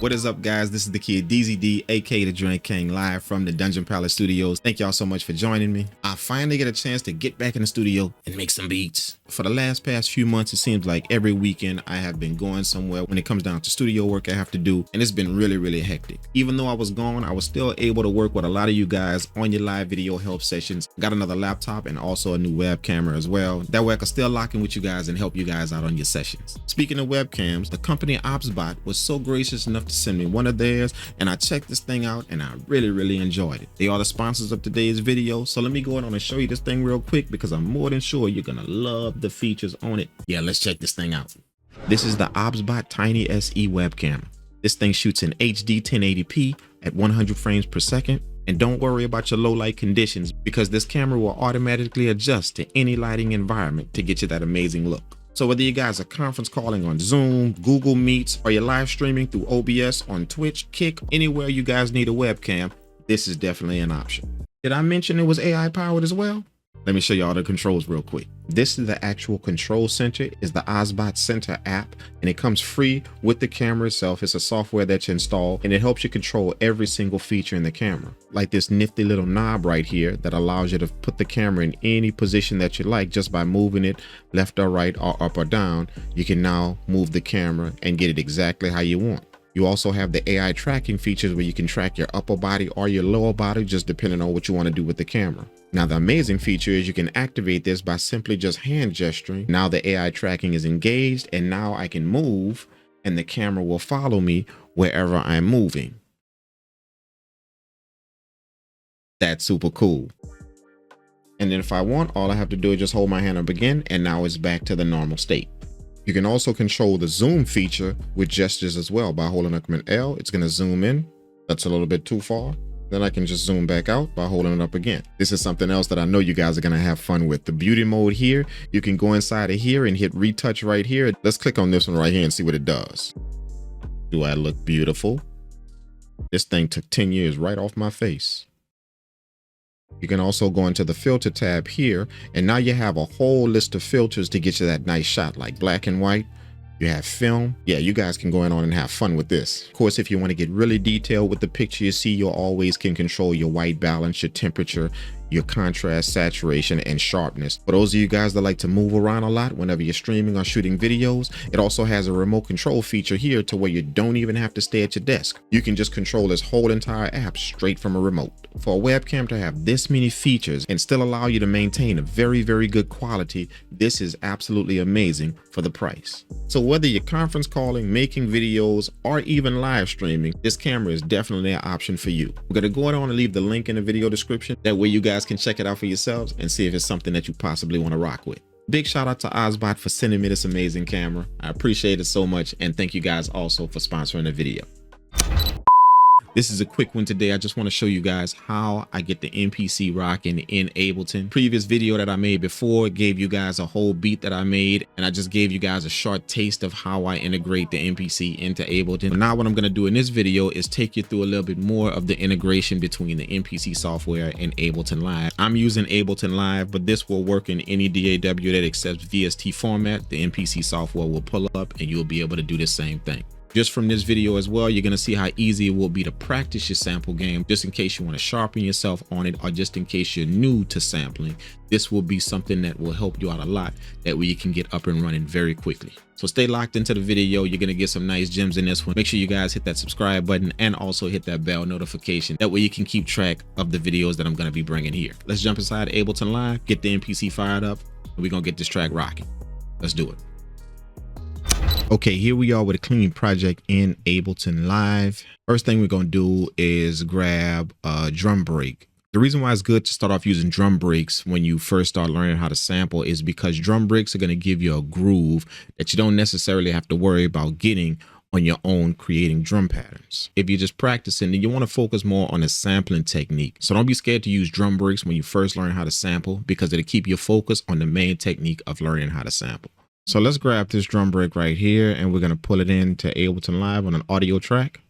What is up, guys? This is the kid DZD, aka the Drink King, live from the Dungeon Palace Studios. Thank y'all so much for joining me. I finally get a chance to get back in the studio and make some beats. For the past few months, it seems like every weekend I have been going somewhere when it comes down to studio work I have to do, and it's been really hectic. Even though I was gone, I was still able to work with a lot of you guys on your live video help sessions. Got another laptop and also a new web camera as well. That way I can still lock in with you guys and help you guys out on your sessions. Speaking of webcams, the company OBSBOT was so gracious enough to send me one of theirs, and I checked this thing out and I really enjoyed it. They are the sponsors of today's video, so let me go on and show you this thing real quick because I'm more than sure you're gonna love the features on it. Yeah, let's check this thing out. This is the OBSBOT Tiny SE webcam. This thing shoots in HD 1080p at 100 frames per second. And don't worry about your low light conditions because this camera will automatically adjust to any lighting environment to get you that amazing look. So whether you guys are conference calling on Zoom, Google Meets, or you're live streaming through OBS on Twitch, Kick, anywhere you guys need a webcam, this is definitely an option. Did I mention it was AI powered as well? Let me show you all the controls real quick. This is the actual control center, is the OBSBOT Center app, and it comes free with the camera itself. It's a software that you install, and it helps you control every single feature in the camera. Like this nifty little knob right here that allows you to put the camera in any position that you like just by moving it left or right or up or down. You can now move the camera and get it exactly how you want. You also have the AI tracking features where you can track your upper body or your lower body, just depending on what you want to do with the camera. Now, the amazing feature is you can activate this by simply just hand gesturing. Now the AI tracking is engaged, and now I can move and the camera will follow me wherever I'm moving. That's super cool. And then if I want, all I have to do is just hold my hand up again, and now it's back to the normal state. You can also control the zoom feature with gestures as well. By holding up an L, it's going to zoom in. That's a little bit too far. Then I can just zoom back out by holding it up again. This is something else that I know you guys are going to have fun with. The beauty mode here, you can go inside of here and hit retouch right here. Let's click on this one right here and see what it does. Do I look beautiful? This thing took 10 years right off my face. You can also go into the filter tab here, and now you have a whole list of filters to get you that nice shot, like black and white. You have film. Yeah, you guys can go in on and have fun with this. Of course, if you want to get really detailed with the picture you see, you always can control your white balance, your temperature, your contrast, saturation, and sharpness. For those of you guys that like to move around a lot whenever you're streaming or shooting videos, it also has a remote control feature here to where you don't even have to stay at your desk. You can just control this whole entire app straight from a remote. For a webcam to have this many features and still allow you to maintain a very good quality, this is absolutely amazing for the price. So whether you're conference calling, making videos, or even live streaming, this camera is definitely an option for you. We're going to go on and leave the link in the video description. That way you guys can check it out for yourselves and see if it's something that you possibly want to rock with. Big shout out to OBSBOT for sending me this amazing camera. I appreciate it so much, and thank you guys also for sponsoring the video. This is a quick one today. I just want to show you guys how I get the MPC rocking in Ableton. Previous video that I made before gave you guys a whole beat that I made, and I just gave you guys a short taste of how I integrate the MPC into Ableton. Now what I'm going to do in this video is take you through a little bit more of the integration between the MPC software and Ableton Live. I'm using Ableton Live, but this will work in any DAW that accepts VST format. The MPC software will pull up and you'll be able to do the same thing. Just from this video as well, you're going to see how easy it will be to practice your sample game, just in case you want to sharpen yourself on it, or just in case you're new to sampling. This will be something that will help you out a lot. That way you can get up and running very quickly. So stay locked into the video. You're going to get some nice gems in this one. Make sure you guys hit that subscribe button and also hit that bell notification. That way you can keep track of the videos that I'm going to be bringing here. Let's jump inside Ableton Live, get the MPC fired up, and we're going to get this track rocking. Let's do it. Okay, here we are with a clean project in Ableton Live. First thing we're going to do is grab a drum break. The reason why it's good to start off using drum breaks when you first start learning how to sample is because drum breaks are going to give you a groove that you don't necessarily have to worry about getting on your own creating drum patterns. If you're just practicing, then you want to focus more on the sampling technique. So don't be scared to use drum breaks when you first learn how to sample, because it'll keep your focus on the main technique of learning how to sample. So let's grab this drum break right here, and we're going to pull it into Ableton Live on an audio track.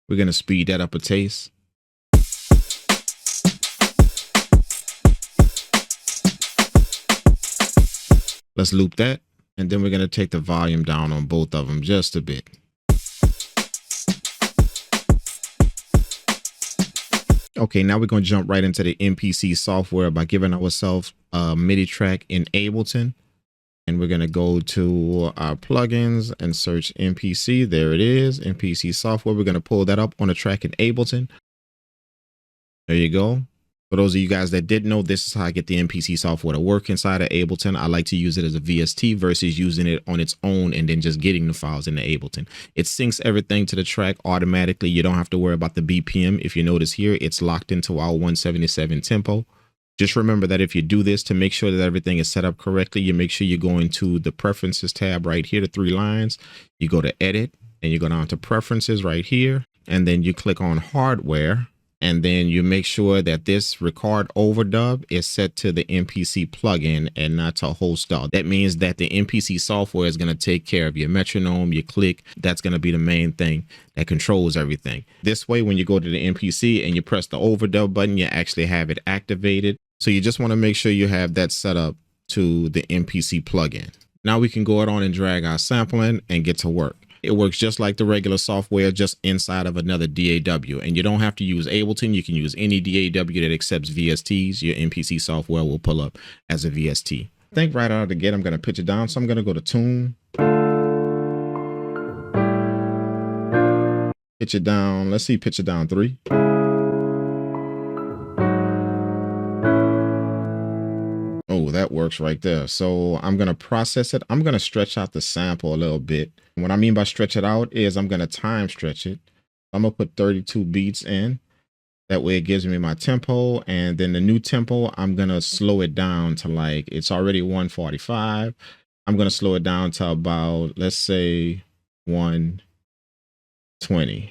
We're going to speed that up a taste. Let's loop that, and then we're going to take the volume down on both of them just a bit. Okay, now we're going to jump right into the MPC software by giving ourselves a MIDI track in Ableton. And we're going to go to our plugins and search MPC. There it is, MPC software. We're going to pull that up on a track in Ableton. There you go. For those of you guys that didn't know, this is how I get the MPC software to work inside of Ableton. I like to use it as a VST versus using it on its own and then just getting the files into Ableton. It syncs everything to the track automatically. You don't have to worry about the BPM. If you notice here, it's locked into our 177 tempo. Just remember that if you do this, to make sure that everything is set up correctly, you make sure you go into the preferences tab right here, the 3 lines. You go to edit and you go down to preferences right here. And then you click on hardware. And then you make sure that this record overdub is set to the MPC plugin and not to host dog. That means that the MPC software is going to take care of your metronome, your click. That's going to be the main thing that controls everything. This way, when you go to the MPC and you press the overdub button, you actually have it activated. So you just want to make sure you have that set up to the MPC plugin. Now we can go on and drag our sample in and get to work. It works just like the regular software, just inside of another DAW. And you don't have to use Ableton. You can use any DAW that accepts VSTs. Your MPC software will pull up as a VST. I think right out of the gate, I'm going to pitch it down. So I'm going to go to tune. Pitch it down. Let's see, pitch it down 3. Oh, that works right there. So I'm going to process it. I'm going to stretch out the sample a little bit. What I mean by stretch it out is I'm going to time stretch it. I'm going to put 32 beats in. That way it gives me my tempo. And then the new tempo, I'm going to slow it down to like, it's already 145. I'm going to slow it down to about, let's say 120.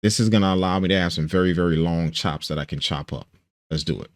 This is going to allow me to have some very, very long chops that I can chop up. Let's do it.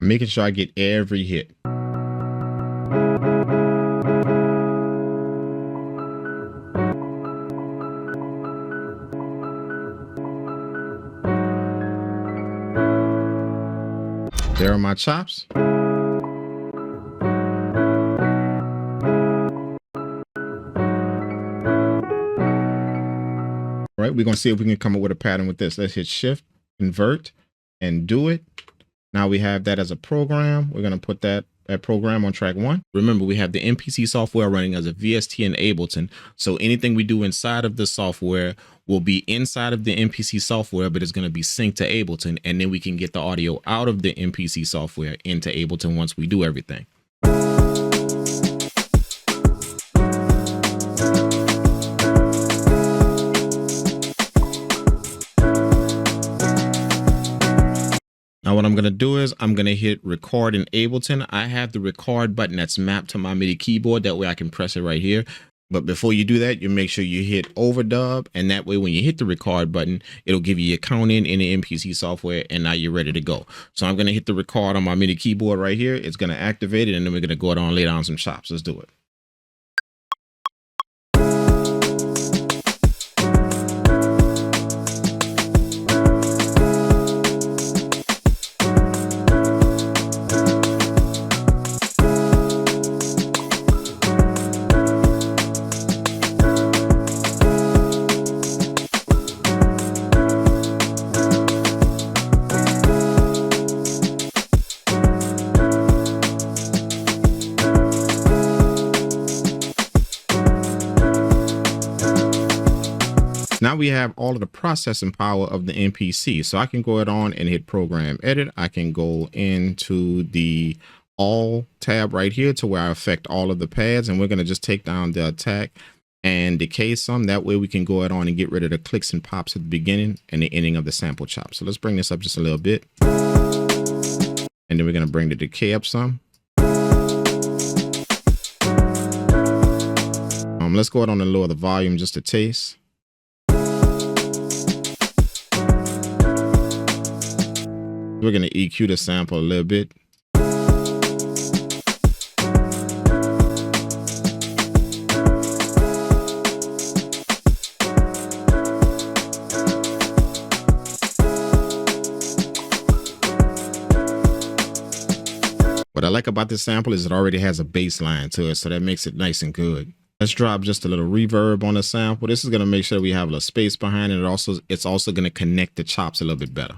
Making sure I get every hit. There are my chops. All right, we're going to see if we can come up with a pattern with this. Let's hit shift, convert, and do it. Now we have that as a program. We're going to put that program on track 1. Remember, we have the MPC software running as a VST in Ableton. So anything we do inside of the software will be inside of the MPC software, but it's going to be synced to Ableton. And then we can get the audio out of the MPC software into Ableton once we do everything. Now what I'm going to do is I'm going to hit record in Ableton. I have the record button that's mapped to my MIDI keyboard. That way I can press it right here. But before you do that, you make sure you hit overdub. And that way, when you hit the record button, it'll give you your count in the MPC software. And now you're ready to go. So I'm going to hit the record on my MIDI keyboard right here. It's going to activate it. And then we're going to go down and lay down some chops. Let's do it. Now we have all of the processing power of the MPC. So I can go ahead on and hit program edit. I can go into the all tab right here to where I affect all of the pads. And we're going to just take down the attack and decay some. That way we can go ahead on and get rid of the clicks and pops at the beginning and the ending of the sample chop. So let's bring this up just a little bit. And then we're going to bring the decay up some. Let's go ahead on and lower the volume just a taste. We're going to EQ the sample a little bit. What I like about this sample is it already has a bass line to it, so that makes it nice and good. Let's drop just a little reverb on the sample. This is going to make sure we have a little space behind it. It's also going to connect the chops a little bit better.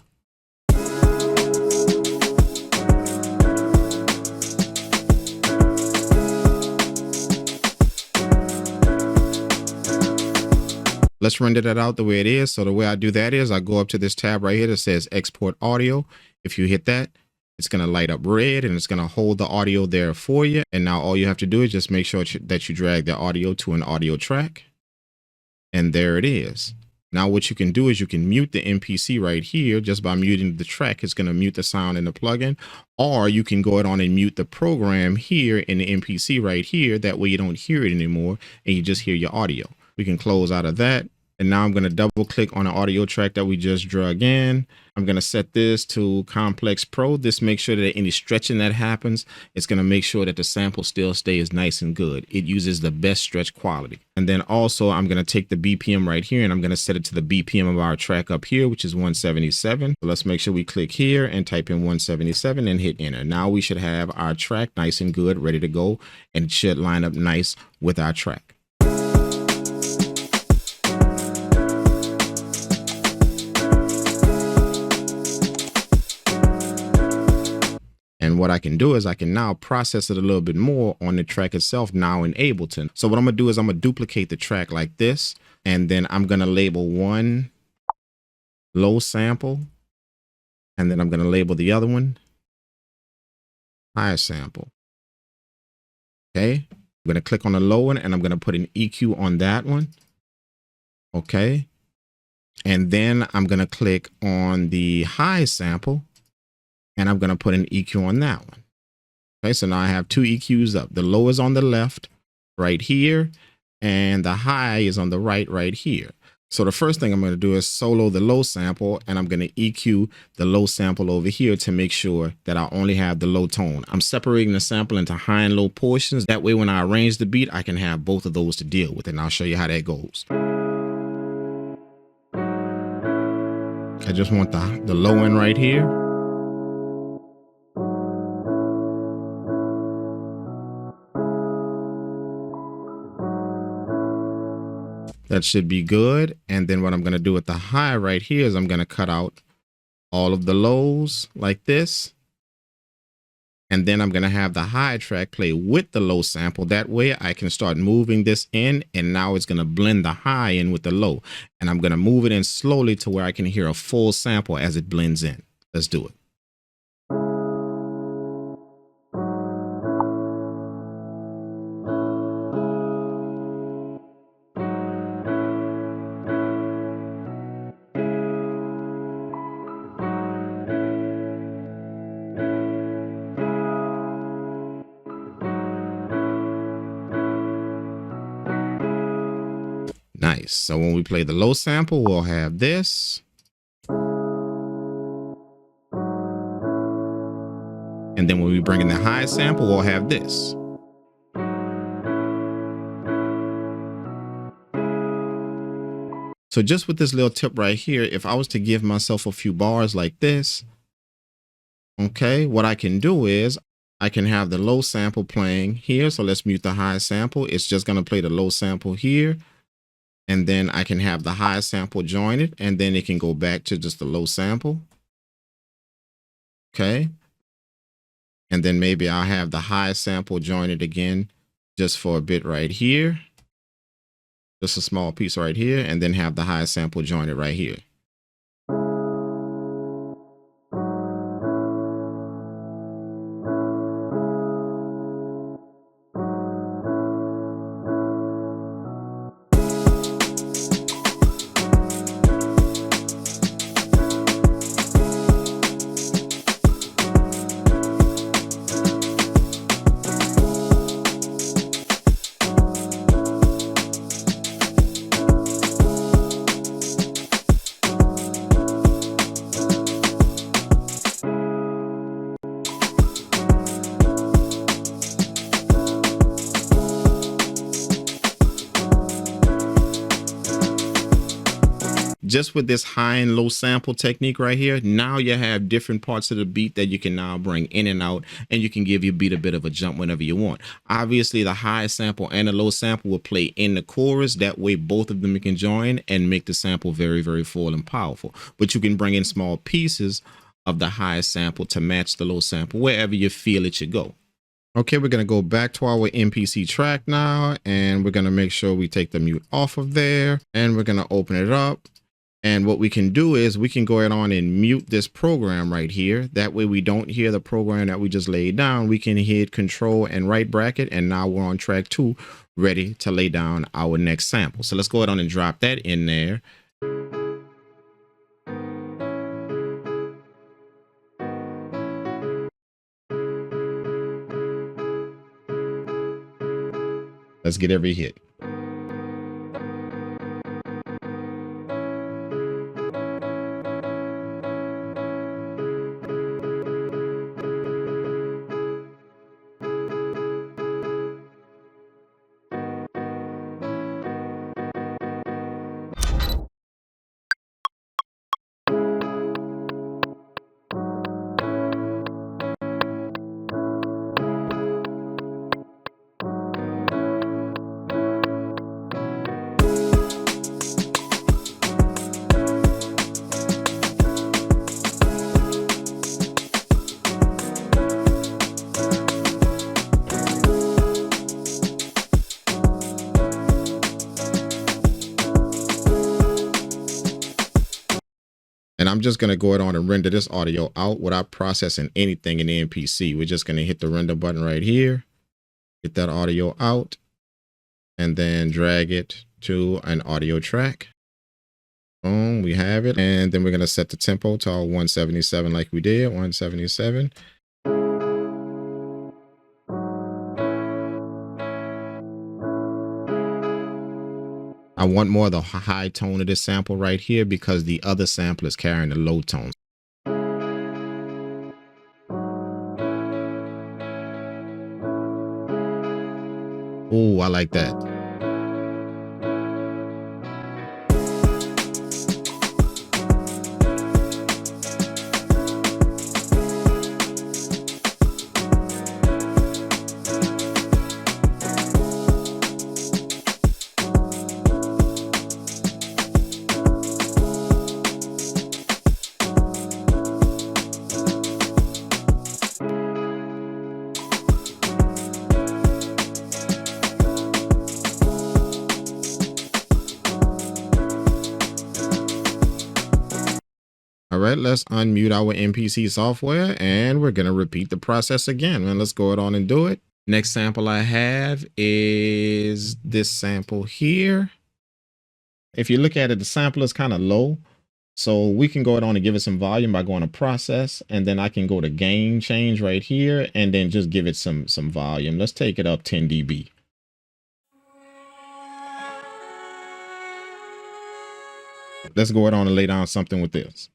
Let's render that out the way it is. So the way I do that is I go up to this tab right here that says export audio. If you hit that, it's going to light up red and it's going to hold the audio there for you. And now all you have to do is just make sure that you drag the audio to an audio track. And there it is. Now what you can do is you can mute the MPC right here just by muting the track. It's going to mute the sound in the plugin, or you can go ahead on and mute the program here in the MPC right here. That way you don't hear it anymore and you just hear your audio. We can close out of that. And now I'm going to double click on the audio track that we just drug in. I'm going to set this to Complex Pro. This makes sure that any stretching that happens, it's going to make sure that the sample still stays nice and good. It uses the best stretch quality. And then also I'm going to take the BPM right here and I'm going to set it to the BPM of our track up here, which is 177. So let's make sure we click here and type in 177 and hit enter. Now we should have our track nice and good, ready to go, and it should line up nice with our track. And what I can do is I can now process it a little bit more on the track itself now in Ableton. So what I'm going to do is I'm going to duplicate the track like this, and then I'm going to label one low sample, and then I'm going to label the other one high sample. Okay, I'm going to click on the low one and I'm going to put an EQ on that one. Okay, and then I'm going to click on the high sample. And I'm going to put an EQ on that one. Okay, so now I have two EQs up. The low is on the left right here, and the high is on the right here. So the first thing I'm going to do is solo the low sample, and I'm going to EQ the low sample over here to make sure that I only have the low tone. I'm separating the sample into high and low portions. That way when I arrange the beat, I can have both of those to deal with, and I'll show you how that goes. I just want the low end right here. That should be good. And then what I'm going to do with the high right here is I'm going to cut out all of the lows like this. And then I'm going to have the high track play with the low sample. That way I can start moving this in, and now it's going to blend the high in with the low. And I'm going to move it in slowly to where I can hear a full sample as it blends in. Let's do it. Nice. So when we play the low sample, we'll have this. And then when we bring in the high sample, we'll have this. So just with this little tip right here, if I was to give myself a few bars like this, okay, what I can do is I can have the low sample playing here. So let's mute the high sample. It's just going to play the low sample here. And then I can have the high sample join it, and then it can go back to just the low sample. Okay. And then maybe I'll have the high sample join it again just for a bit right here. Just a small piece right here, and then have the high sample join it right here. just with this high and low sample technique right here, now you have different parts of the beat that you can now bring in and out, and you can give your beat a bit of a jump whenever you want. Obviously, the high sample and the low sample will play in the chorus. That way, both of them can join and make the sample very, very full and powerful. But you can bring in small pieces of the high sample to match the low sample wherever you feel it should go. Okay, we're going to go back to our MPC track now, and we're going to make sure we take the mute off of there, and we're going to open it up. And what we can do is we can go ahead on and mute this program right here. That way we don't hear the program that we just laid down. We can hit Control and right bracket, and now we're on track 2, ready to lay down our next sample. So let's go ahead on and drop that in there. Let's get every hit. And I'm just going to go ahead on and render this audio out without processing anything in the MPC. We're just going to hit the render button right here, get that audio out, and then drag it to an audio track. Boom, we have it. And then we're going to set the tempo to our 177 like we did, 177. I want more of the high tone of this sample right here because the other sample is carrying the low tone. Oh, I like that. All right, let's unmute our MPC software, and we're going to repeat the process again. And let's go ahead on and do it. Next sample I have is this sample here. If you look at it, the sample is kind of low. So we can go ahead on and give it some volume by going to process, and then I can go to gain change right here and then just give it some volume. Let's take it up 10 dB. Let's go ahead on and lay down something with this.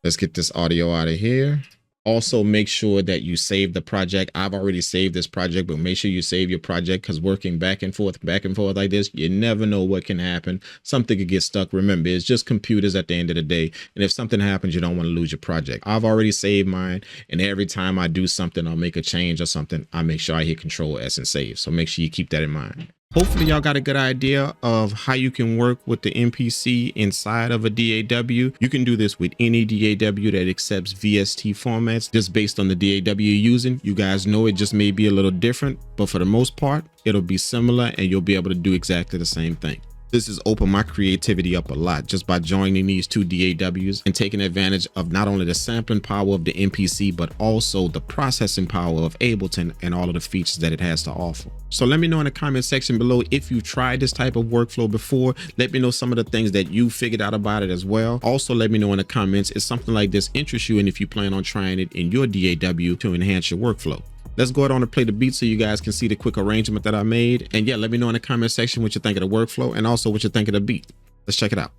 Let's get this audio out of here. Also, make sure that you save the project. I've already saved this project, but make sure you save your project, because working back and forth like this, you never know what can happen. Something could get stuck. Remember, it's just computers at the end of the day. And if something happens, you don't want to lose your project. I've already saved mine. And every time I do something, I'll make a change or something, I make sure I hit Control S and save. So make sure you keep that in mind. Hopefully y'all got a good idea of how you can work with the MPC inside of a DAW. You can do this with any DAW that accepts VST formats, just based on the DAW you're using. You guys know it just may be a little different, but for the most part, it'll be similar and you'll be able to do exactly the same thing. This has opened my creativity up a lot just by joining these two DAWs and taking advantage of not only the sampling power of the MPC, but also the processing power of Ableton and all of the features that it has to offer. So let me know in the comment section below if you've tried this type of workflow before. Let me know some of the things that you figured out about it as well. Also, let me know in the comments if something like this interests you and if you plan on trying it in your DAW to enhance your workflow. Let's go ahead on and play the beat so you guys can see the quick arrangement that I made. And yeah, let me know in the comment section what you think of the workflow and also what you think of the beat. Let's check it out.